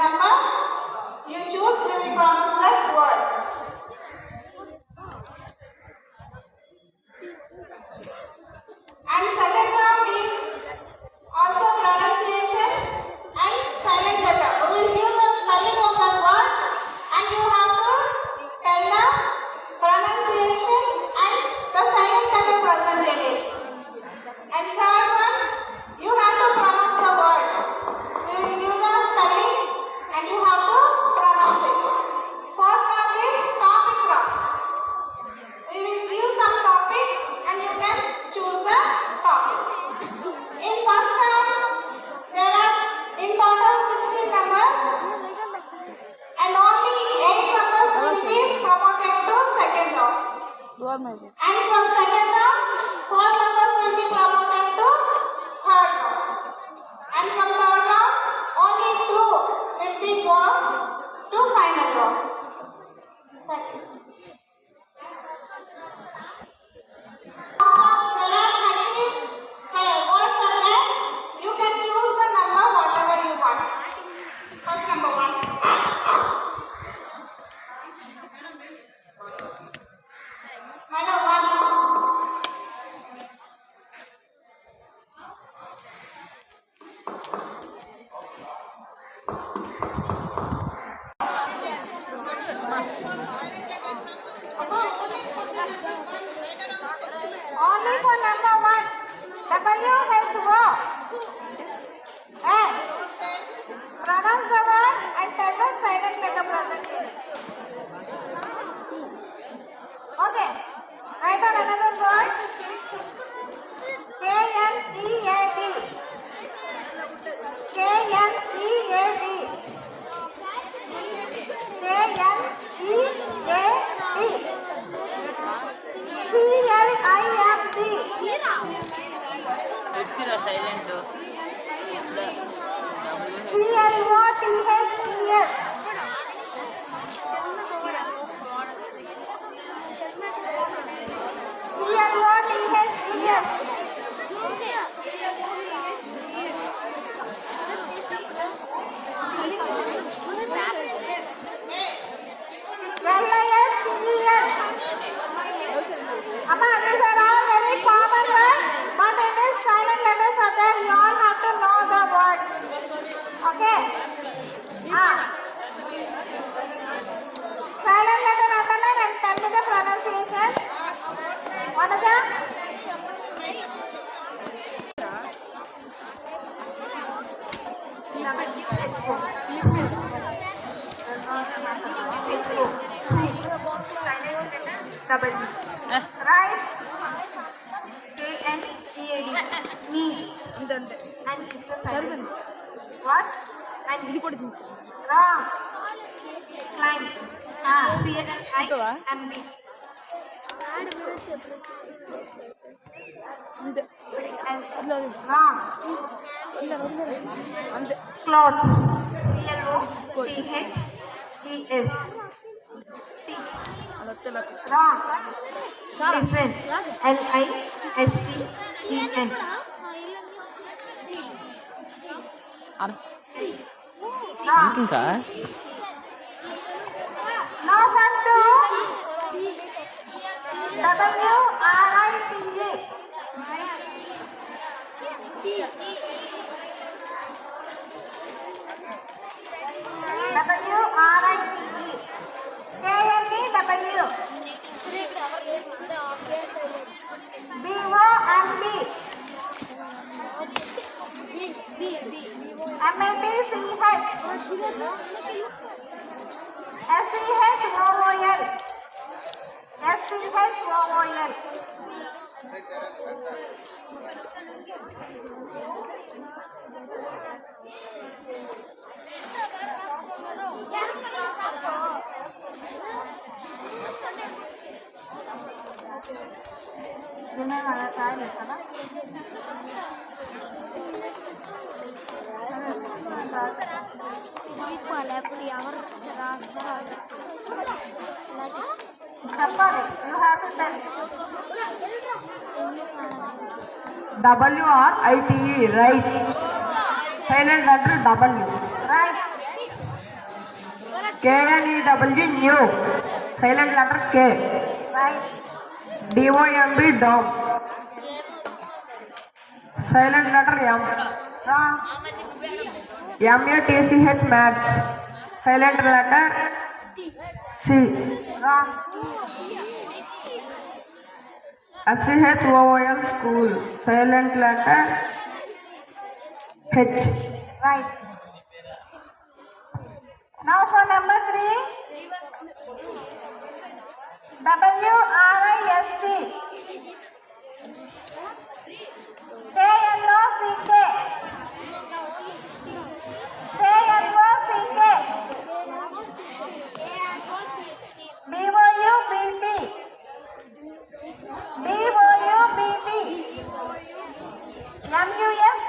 number you choose, we will pronounce that word. And second round is also pronunciation and silent letter. We will give the spelling of that word and you have to tell the pronunciation and the silent letter present in it. And third one, you have to pronounce the word. We will give the spelling and you have to pronounce it. Fourth one is topic round. We will give some topic and you can choose the topic. In first round, there are in total 16 numbers and only 8 numbers will be promoted to second round. And from second round, 4 numbers will be promoted to third round. And from third round, only 2 will be gone to final round. Thank you. There are 30 words are there. You can choose the number whatever you want. First number 1. Number 1. Only for number 1. W-H-O. And pronounce the word and tell the silent letter present in it. Okay. Write on another word. K-N-E-A-D. K-N-E-A-D. K-N-E-A-D. C-L-I-M-D. Extra silent. C-L-O-T-H-E-S. C-L-O-T-H-E-S. L-I-S-T-E-S. Amma, these are all very common words, but in this silent letters are there. You all have to know the words. Okay? Silent letter underline and tell me the pronunciation. What is that? W. Right? K-N-E-A-D. Knee. And it's a silent. What? And wrong. Climb. C-L-I-M-B. Wrong. Cloth. C-L-O-T-H-E-S. Wrong. Listen. L-I-S-T-E-N. Mungkin kah? Now come to W-R-I-T-E. W-R-I-T-E. K-N-E-W. B-O-M-B. M-A-T-C-H. S-C-H-O-O-L. S-C-H-O-O-L. You have to tell. W-R-I-T-E, right. Silent letter W. Right. KNEW, new. Silent letter K. Right. DOMB, dom. Silent letter M. Wrong. MATCH, match. Silent letter C. Wrong. SCHOOL, school. Silent letter H. Right. Now for number 3. WRIST. KNOCK. KNOCK. DOUBT. DOUBT. MUSCLE.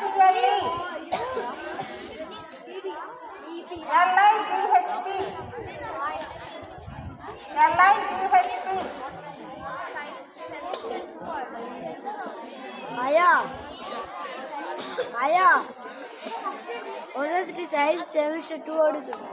LIGHT. LIGHT. ఆయా university science semester 2 అడుగుతున్నా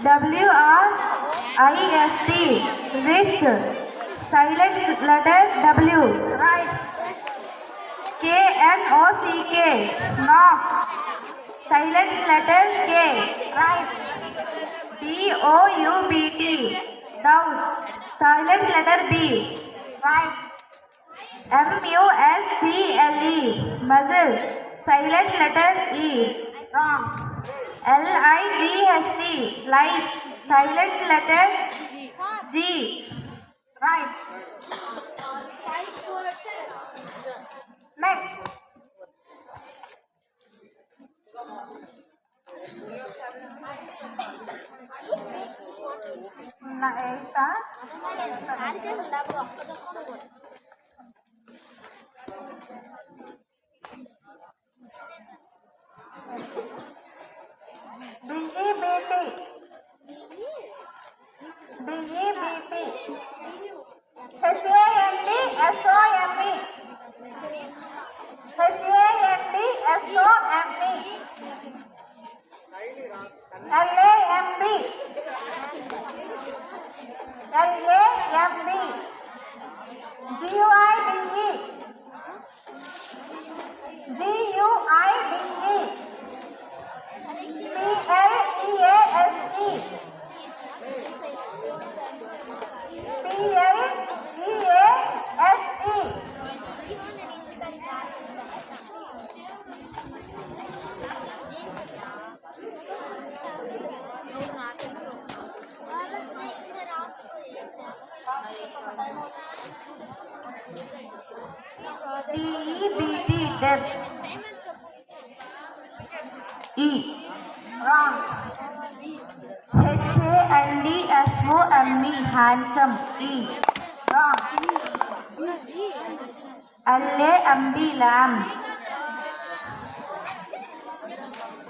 WRIST, wrist. Silent letter W. Right. KNOCK, knock. Silent letter K. Right. DOUBT, doubt. Silent letter B. Right. MUSCLE, muzzle. Silent letter E. Wrong. LIGHT, light. Silent letter G. Right. Next. DEBT, depth. E. Wrong. HANDSOME, handsome. E. Wrong. LAMB, lamb.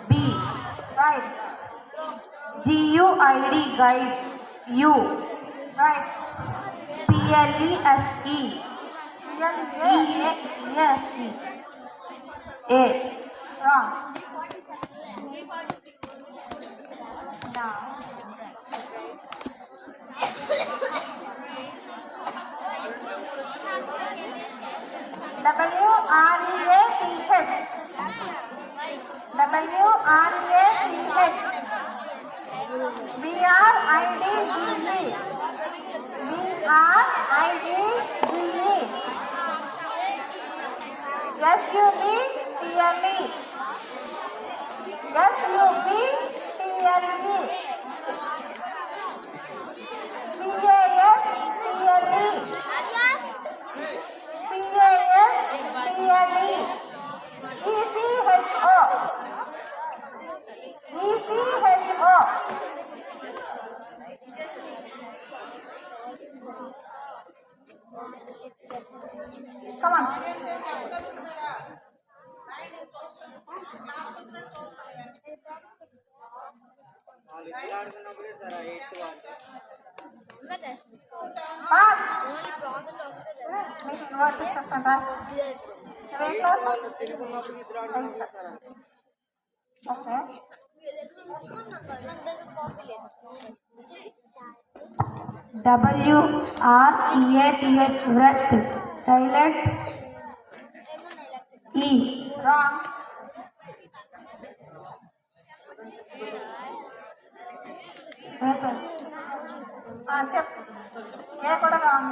B. Right. GUID, guide. U. Right. PLESE. EASE. A. Wrong. Now. Come on. Pass. Make note discussion, right? Seventh class? Okay. WREATH, wreath. Silent E. Wrong. Chep. A kuda wrong.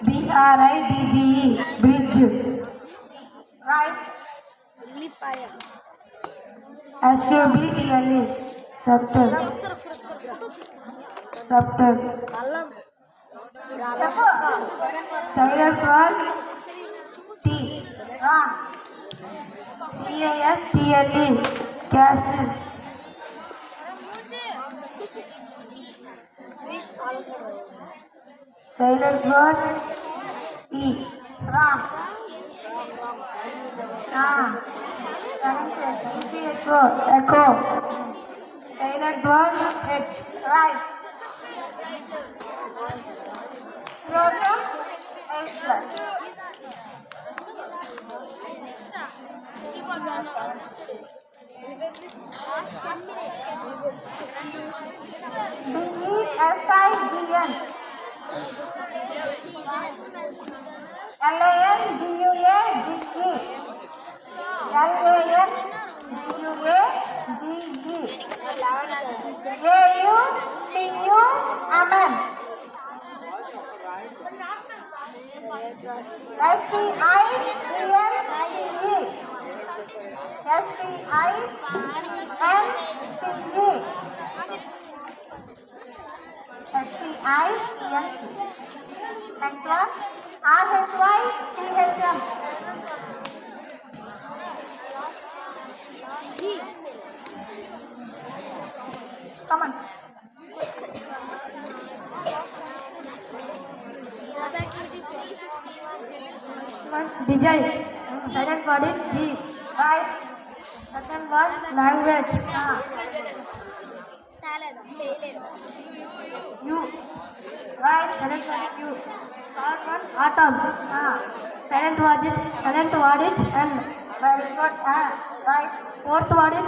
BRIDGE, bridge. Right. ఉల్లిపాయ SUBTLE, subtle. Subtle. అల్లం చెప్పు. Silent word. T. Wrong. CASTLE, castle. Silent word. E. Wrong. Echo. Silent word. H. Right. Program. H plus. DESIGN. Amen. Next one. RHYCHM. Come on. Design. Silent word is G. Right. Second word language. U. Right. Silent word is U. Third one atom. Silent word is N. Silent word right. Fourth word is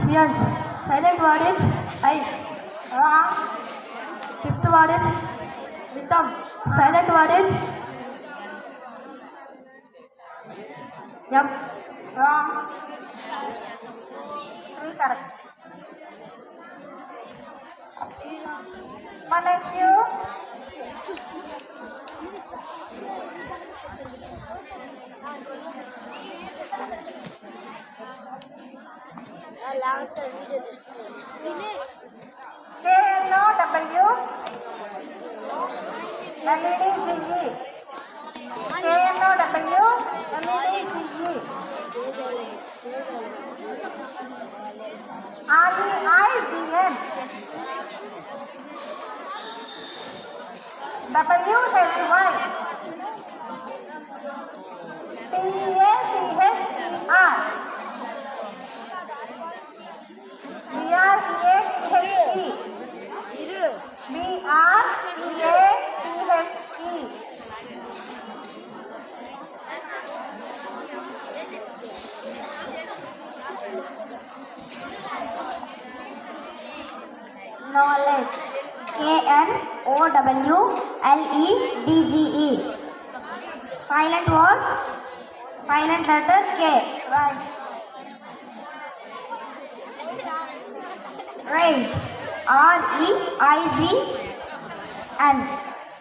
science. Silent word is I. Wrong. Fifth word is rhythm. Silent word is M. Wrong. 3 correct. One next you. KNOW LEDGE. KNOW LEDGE. REIDN. WHY. PACHER. Knowledge. KNOWLEDGE. Silent word. Silent letter K. Right. Right. REIGN.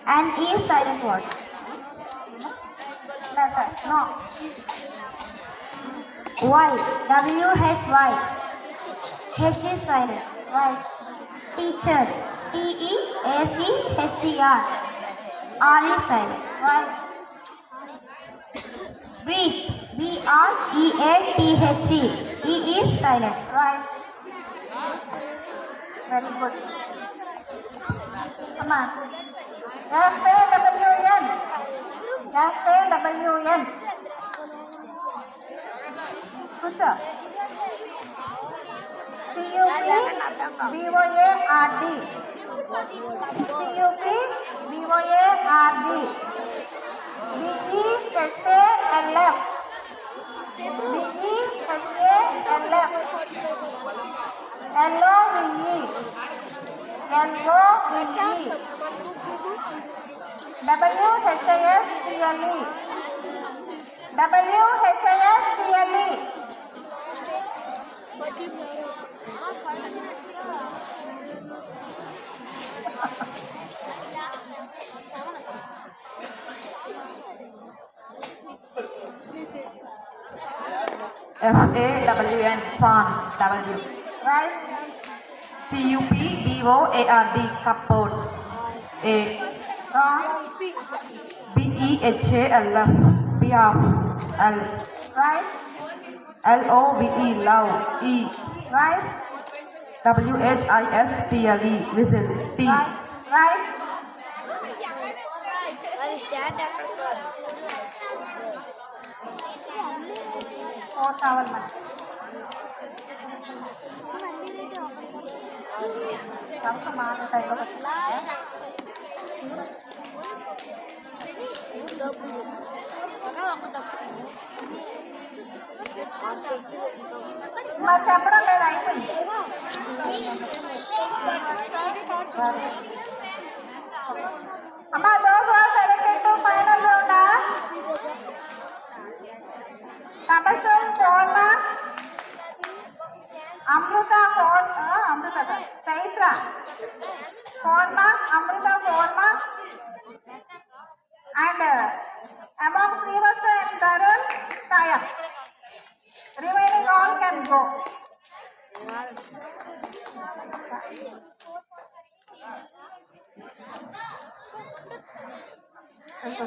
N is silent word. Letter. No. Y. WHY. H is silent. Right. Teacher. TEACHER. R is silent. Right. Breathe. BREATHE. E is silent. Right. Very good. Come on. SAWN. SAWN. Good job. CUPBOARD. CUPBOARD. BEHALF. BEHALF. LOVE. WHISCLE. FAWN Fawn W. Right? CUPBOARD Cupboard A. Wrong. BEHALF Behalf L. Right? LOVE Love E. Right? WHISTLE Whistle T. Right? Right? అది stand అక్కడ sir 4 towel man. Kamu mana tayo ba? Mas చెప్పడం లేదు అయిపోయింది. అమ్మా those who are selected to final round are Tabassum Forma, Amruta Chaitra Forma, Amruta Forma, and among Srivastava and Tarun, Saya. Remaining all can go. Eso,